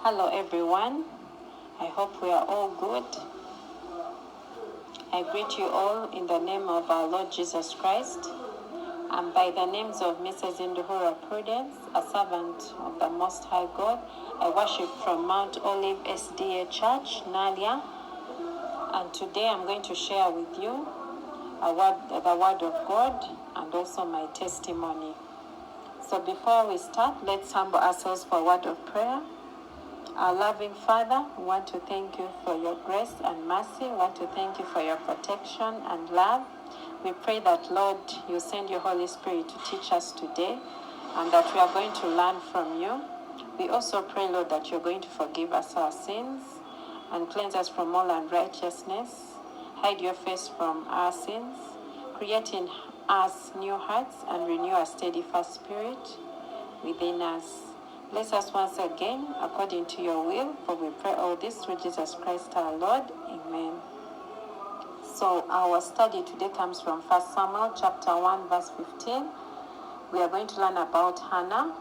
Hello everyone, I hope we are all good. I greet you all in the name of our Lord Jesus Christ and by the names of Mrs. Induhura Prudence, a servant of the Most High God. I worship from Mount Olive SDA Church, Nalia, and today I'm going to share with you the word of God and also my testimony. So before we start, let's humble ourselves for a word of prayer. Our loving Father, we want to thank you for your grace and mercy. We want to thank you for your protection and love. We pray that, Lord, you send your Holy Spirit to teach us today and that we are going to learn from you. We also pray, Lord, that you're going to forgive us our sins and cleanse us from all unrighteousness. Hide your face from our sins. Create in us new hearts and renew a steadfast spirit within us. Bless us once again according to your will, for we pray all this through Jesus Christ our Lord. Amen. So our study today comes from 1 Samuel chapter 1 verse 15. We are going to learn about Hannah,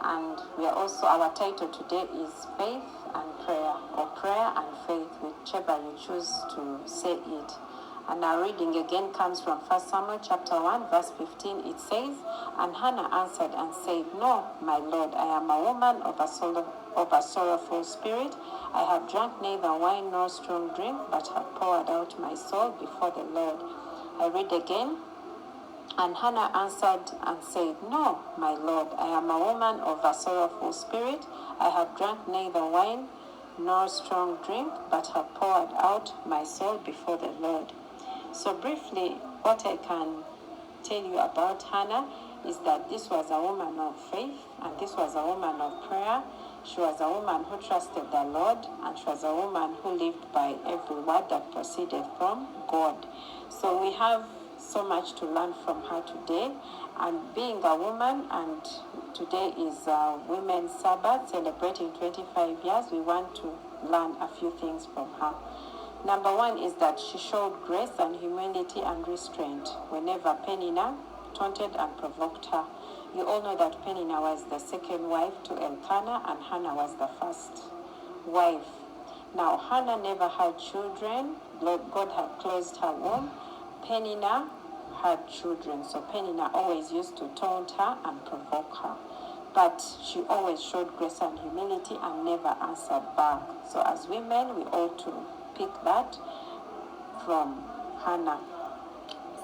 and our title today is Faith and Prayer, or Prayer and Faith, whichever you choose to say it. And our reading again comes from 1 Samuel chapter 1 verse 15. It says, "And Hannah answered and said, 'No, my Lord, I am a woman of a sorrowful spirit. I have drunk neither wine nor strong drink, but have poured out my soul before the Lord.'" I read again. "And Hannah answered and said, 'No, my Lord, I am a woman of a sorrowful spirit. I have drunk neither wine nor strong drink, but have poured out my soul before the Lord.'" So briefly, what I can tell you about Hannah is that this was a woman of faith, and this was a woman of prayer. She was a woman who trusted the Lord, and she was a woman who lived by every word that proceeded from God. So we have so much to learn from her today. And being a woman, and today is Women's Sabbath, celebrating 25 years, we want to learn a few things from her. Number one is that she showed grace and humility and restraint whenever Peninnah taunted and provoked her. You all know that Peninnah was the second wife to Elkanah, and Hannah was the first wife. Now, Hannah never had children. God had closed her womb. Peninnah had children, so Peninnah always used to taunt her and provoke her. But she always showed grace and humility and never answered back. So as women, we ought to pick that from Hannah.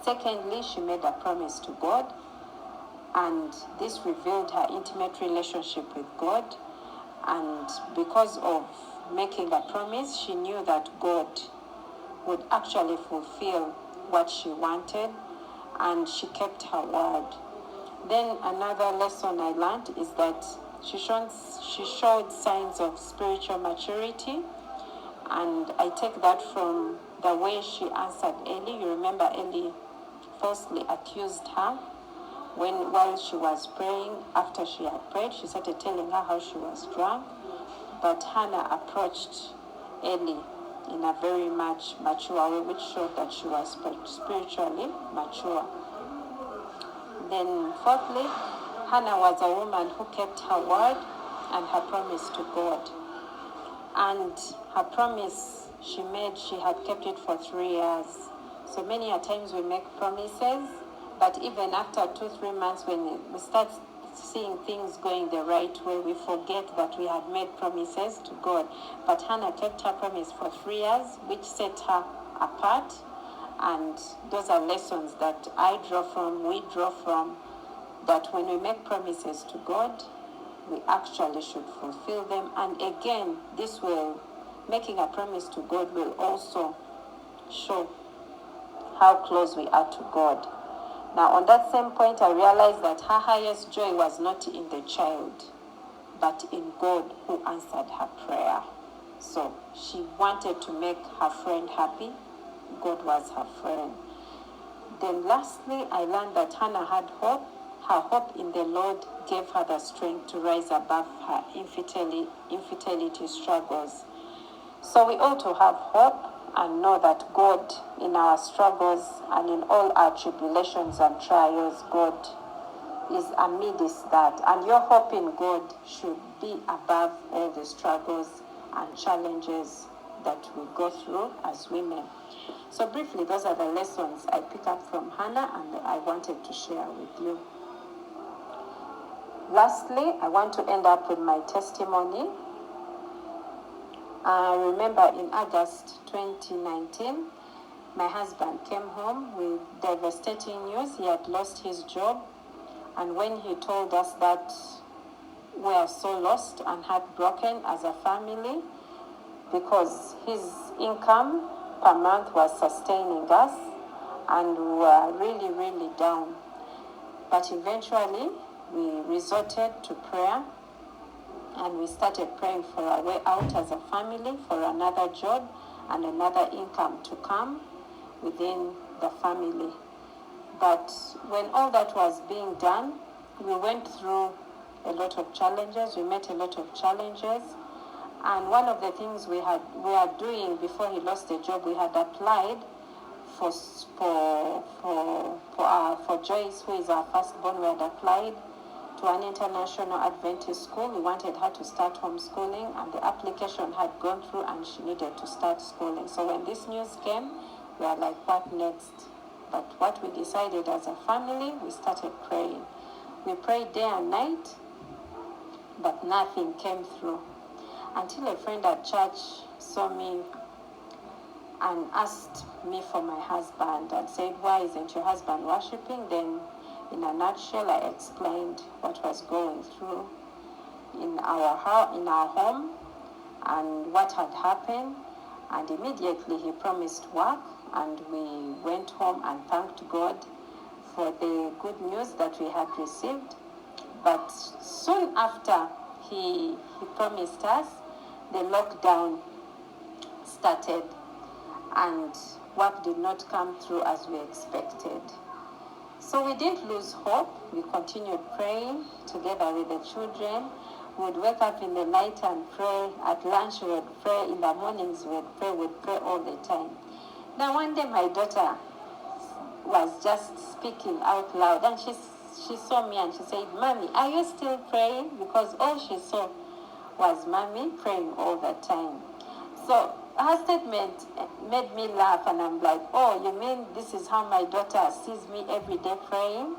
Secondly, she made a promise to God, and this revealed her intimate relationship with God. And because of making a promise, she knew that God would actually fulfill what she wanted, and she kept her word. Then another lesson I learned is that she showed signs of spiritual maturity, and I take that from the way she answered Eli. You remember Eli falsely accused her while she was praying. After she had prayed, she started telling her how she was drunk. But Hannah approached Eli in a very much mature way, which showed that she was spiritually mature. Then fourthly, Hannah was a woman who kept her word and her promise to God. And her promise she made, she had kept it for 3 years. So many a times we make promises, but even after 2-3 months, when we start seeing things going the right way, we forget that we had made promises to God. But Hannah kept her promise for 3 years, which set her apart. And those are lessons that we draw from, that when we make promises to God, we actually should fulfill them. And again, making a promise to God will also show how close we are to God. Now, on that same point, I realized that her highest joy was not in the child, but in God who answered her prayer. So she wanted to make her friend happy. God was her friend. Then lastly, I learned that Hannah had hope. Her hope in the Lord gave her the strength to rise above her infidelity struggles. So we ought to have hope and know that God, in our struggles and in all our tribulations and trials, God is amidst that, and your hope in God should be above all the struggles and challenges that we go through as women. So briefly, those are the lessons I pick up from Hannah and I wanted to share with you. Lastly, I want to end up with my testimony. Remember in August 2019, my husband came home with devastating news. He had lost his job. And when he told us that we are so lost and heartbroken as a family, because his income per month was sustaining us, and we were really, really down. But eventually, we resorted to prayer, and we started praying for a way out as a family, for another job and another income to come within the family. But when all that was being done, we went through a lot of challenges. We met a lot of challenges. And one of the things we are doing before he lost the job, we had applied for Joyce, who is our firstborn. We had applied to an international Adventist school. We wanted her to start homeschooling, and the application had gone through and she needed to start schooling. So when this news came, we were like, what next? But what we decided as a family, we started praying. We prayed day and night, but nothing came through. Until a friend at church saw me and asked me for my husband and said, why isn't your husband worshiping? Then in a nutshell, I explained what was going through in our home and what had happened. And immediately he promised work, and we went home and thanked God for the good news that we had received. But soon after he promised us, the lockdown started and work did not come through as we expected. So we didn't lose hope. We continued praying together with the children. We would wake up in the night and pray. At lunch we would pray. In the mornings we would pray. We'd pray all the time. Now one day my daughter was just speaking out loud, and she saw me and she said, Mommy, are you still praying? Because all she saw was Mommy praying all the time. So her statement made me laugh, and I'm like, oh, you mean this is how my daughter sees me every day praying?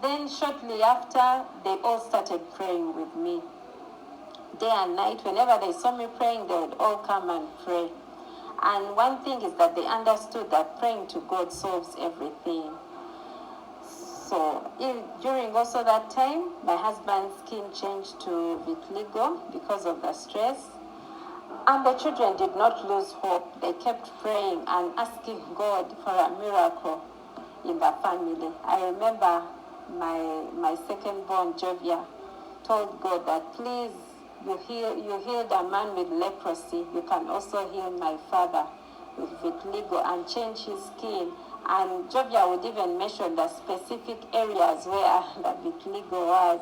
Then shortly after, they all started praying with me. Day and night, whenever they saw me praying, they would all come and pray. And one thing is that they understood that praying to God solves everything. So during also that time, my husband's skin changed to vitiligo because of the stress. And the children did not lose hope. They kept praying and asking God for a miracle in the family. I remember my second-born, Jovia, told God that, please, you healed a man with leprosy. You can also heal my father with vitiligo and change his skin. And Jovia would even mention the specific areas where the vitiligo was.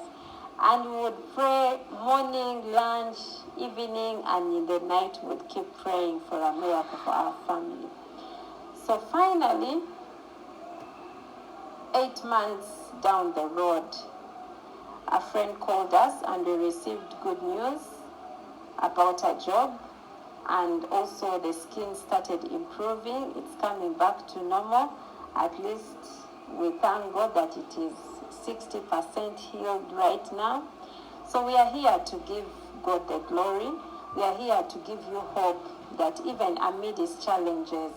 And we would pray morning, lunch, evening, and in the night we would keep praying for a miracle for our family. So finally, 8 months down the road, a friend called us and we received good news about a job, and also the skin started improving. It's coming back to normal. At least we thank God that it is 60% healed right now. So we are here to give God the glory. We are here to give you hope that even amid these challenges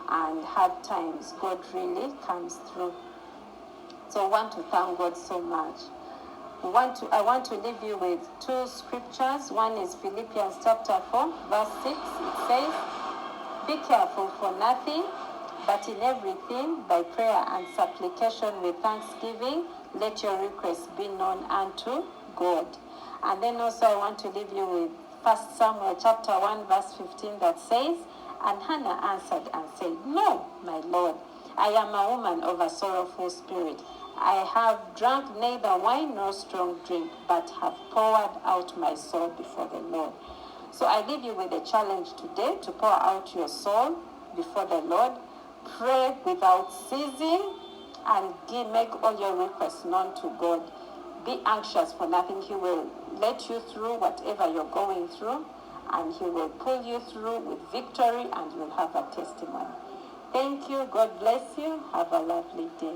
and hard times, God really comes through. So I want to thank God so much. I want to leave you with 2 scriptures. One is Philippians chapter 4, verse 6. It says, be careful for nothing, but in everything, by prayer and supplication with thanksgiving, let your requests be known unto God. And then also I want to leave you with 1 Samuel chapter 1, verse 15 that says, and Hannah answered and said, no, my Lord, I am a woman of a sorrowful spirit. I have drunk neither wine nor strong drink, but have poured out my soul before the Lord. So I leave you with a challenge today to pour out your soul before the Lord. Pray without ceasing and make all your requests known to God. Be anxious for nothing. He will let you through whatever you're going through, and he will pull you through with victory, and you'll have a testimony. Thank you. God bless you. Have a lovely day.